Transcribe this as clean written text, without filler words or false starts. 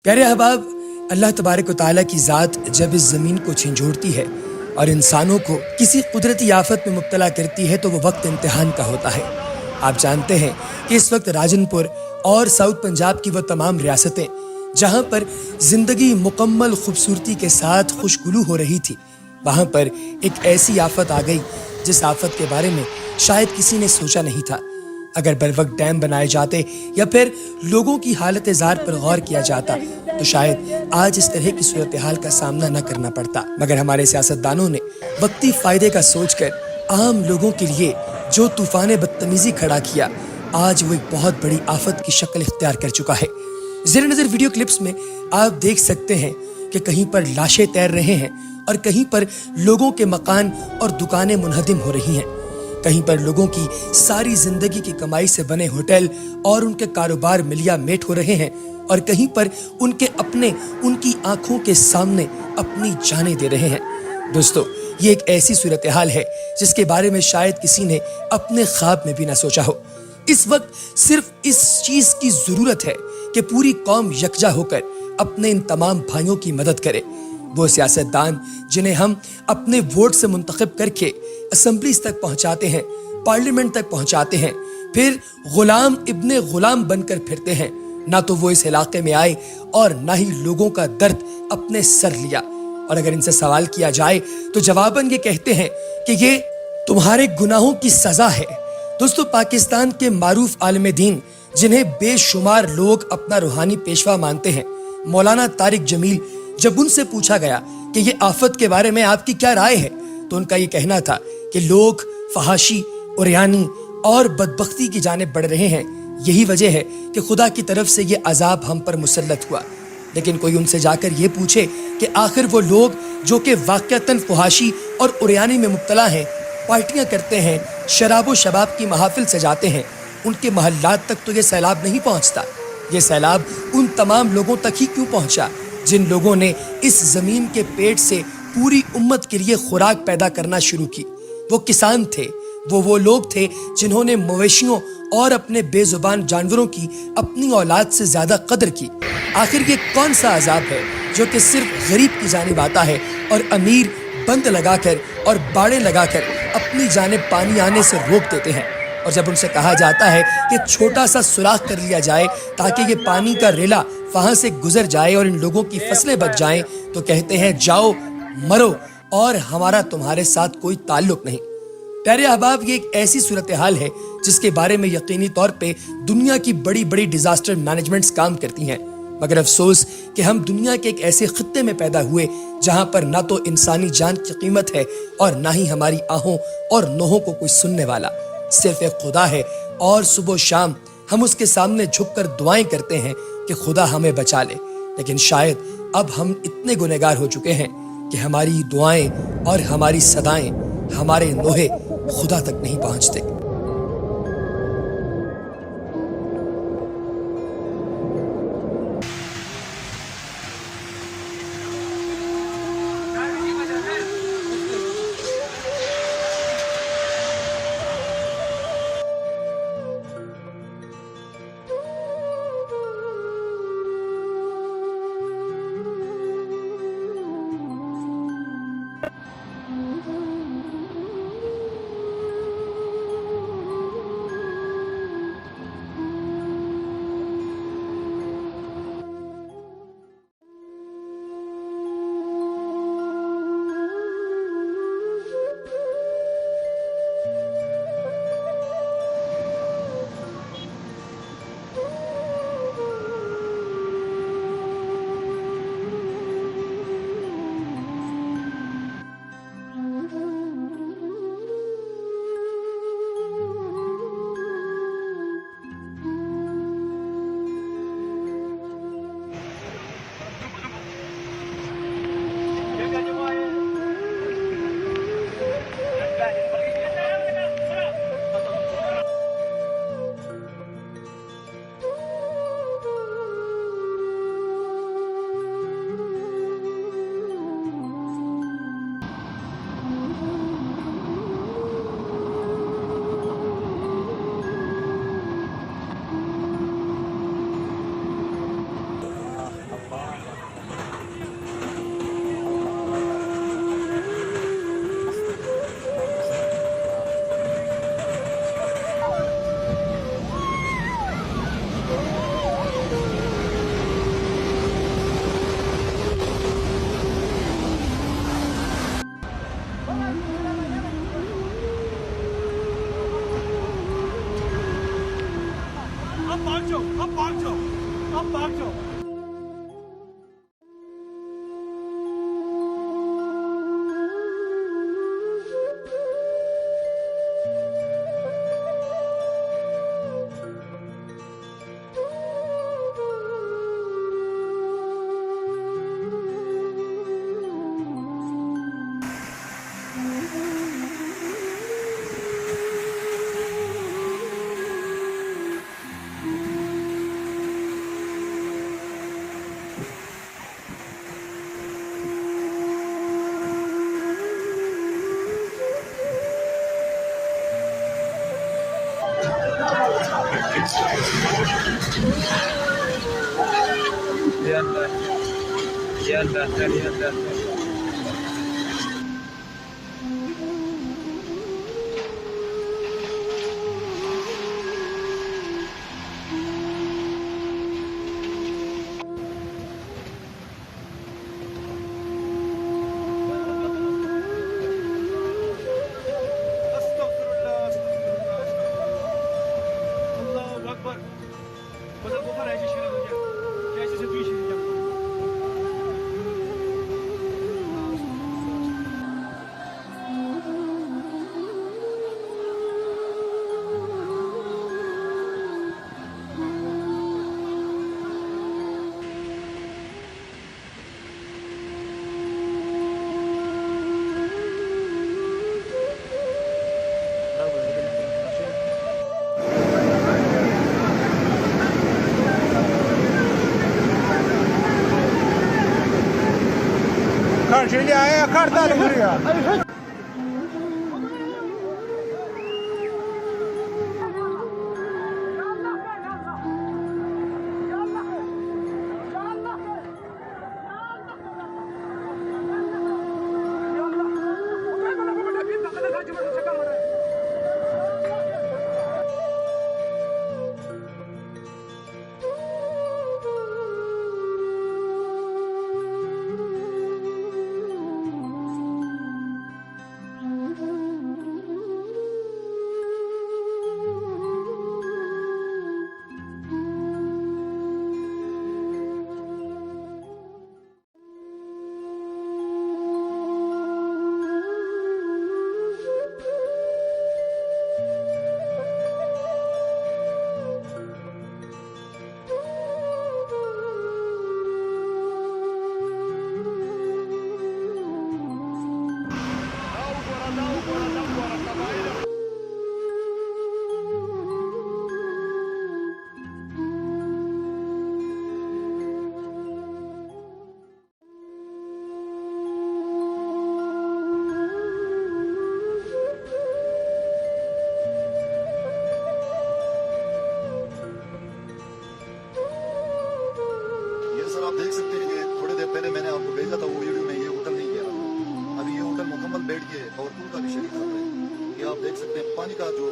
प्यारे अहबाब, अल्लाह तबारक व तआला की ज़ात जब इस ज़मीन को झंझोड़ती है और इंसानों को किसी कुदरती आफत में मुब्तला करती है तो वो वक्त इम्तिहान का होता है। आप जानते हैं कि इस वक्त राजनपुर और साउथ पंजाब की वो तमाम रियासतें जहां पर जिंदगी मुकम्मल खूबसूरती के साथ खुशगुलू हो रही थी, वहां पर एक ऐसी आफत आ गई जिस आफत के बारे में शायद किसी ने सोचा नहीं था। अगर बर वक्त डैम बनाए जाते या फिर लोगों की हालत ज़ार पर गौर किया जाता तो शायद आज इस तरह की सूरत हाल का सामना न करना पड़ता। मगर हमारे सियासतदानों ने वक्ती फायदे का सोचकर आम लोगों के लिए जो तूफान बदतमीजी खड़ा किया, आज वो एक बहुत बड़ी आफत की शक्ल इख्तियार कर चुका है। ज़ेर नज़र वीडियो क्लिप्स में आप देख सकते हैं कि कहीं पर लाशें तैर रहे हैं और कहीं पर लोगों के मकान और दुकानें मुनहदिम हो रही हैं। कहीं पर लोगों की सारी जिंदगी की कमाई से बने होटल और उनके कारोबार मिलिया मेट हो रहे हैं और कहीं पर उनके अपने उनकी आंखों के सामने अपनी जानें दे रहे हैं। दोस्तों, ये एक ऐसी सूरत हाल है जिसके बारे में शायद किसी ने अपने ख्वाब में भी ना सोचा हो। इस वक्त सिर्फ इस चीज की जरूरत है कि पूरी कौम यकजा होकर अपने इन तमाम भाइयों की मदद करे। वो सियासतदान जिन्हें हम अपने वोट से मुंतखब करके असेंबलीज तक पहुंचाते हैं, पार्लियामेंट तक पहुंचाते हैं, फिर गुलाम इब्ने गुलाम बनकर फिरते हैं। ना तो वो इस इलाके में आए और ना ही लोगों का दर्द अपने सर लिया। और अगर इनसे सवाल किया जाए तो जवाबन ये कहते हैं कि ये तुम्हारे गुनाहों की सजा है। दोस्तों, पाकिस्तान के मारूफ आलिम दीन जिन्हें बेशुमार लोग अपना रूहानी पेशवा मानते हैं, मौलाना तारिक जमील, जब उनसे पूछा गया कि ये आफत के बारे में आपकी क्या राय है तो उनका ये कहना था कि लोग फहाशी, उरियानी और बदबख्ती की जानिब बढ़ रहे हैं। यही वजह है कि खुदा की तरफ से ये अजाब हम पर मुसल्लत हुआ। लेकिन कोई उनसे जाकर ये पूछे कि आखिर वो लोग जो कि वाक़तन फहाशी और उरियानी में मुब्तला हैं, पार्टियां करते हैं, शराब व शबाब की महफिल सजाते हैं, उनके महल्लात तक तो ये सैलाब नहीं पहुंचता। ये सैलाब उन तमाम लोगों तक ही क्यों पहुंचा जिन लोगों ने इस जमीन के पेट से पूरी उम्मत के लिए खुराक पैदा करना शुरू की। वो किसान थे, वो लोग थे जिन्होंने मवेशियों और अपने बेजुबान जानवरों की अपनी औलाद से ज्यादा कदर की। आखिर ये कौन सा अजाब है जो कि सिर्फ गरीब की जानिब आता है और अमीर बंद लगाकर और बाड़े लगाकर अपनी जानिब पानी आने से रोक देते हैं। और जब उनसे कहा जाता है कि छोटा सा सुराख कर लिया जाए ताकि ये पानी का रेला वहां से गुजर जाए और इन लोगों की फसलें बच जाएं, तो कहते हैं जाओ मरो और हमारा तुम्हारे साथ कोई ताल्लुक नहीं। प्यारे अहबाब, ये एक ऐसी सूरत हाल है जिसके बारे में यकीनी तौर पे दुनिया की बड़ी बड़ी डिजास्टर मैनेजमेंट्स काम करती हैं। मगर अफसोस कि हम दुनिया के एक ऐसे खित्ते में पैदा हुए जहां पर ना तो इंसानी जान की कीमत है और ना ही हमारी आहों और नोहों को कोई सुनने वाला। सिर्फ एक खुदा है और सुबह शाम हम उसके सामने झुककर दुआएं करते हैं कि खुदा हमें बचा ले। लेकिन शायद अब हम इतने गुनहगार हो चुके हैं कि हमारी दुआएं और हमारी सदाएं, हमारे नोहे खुदा तक नहीं पहुंचते। भाग जाओ। يلا يلا يلا. استغفر الله استغفر الله الله اكبر. بدل بخار ایسی شروع ہو گیا کیسے سے دوسری شروع ہو Karşıya kartal buraya. आप देख सकते हैं कि थोड़ी देर पहले मैंने आपको भेजा था वो वीडियो में, ये होटल नहीं गया था। अभी ये होटल मुकम्मल बैठ के और पूल का भी शरीक है। ये आप देख सकते हैं पानी का जो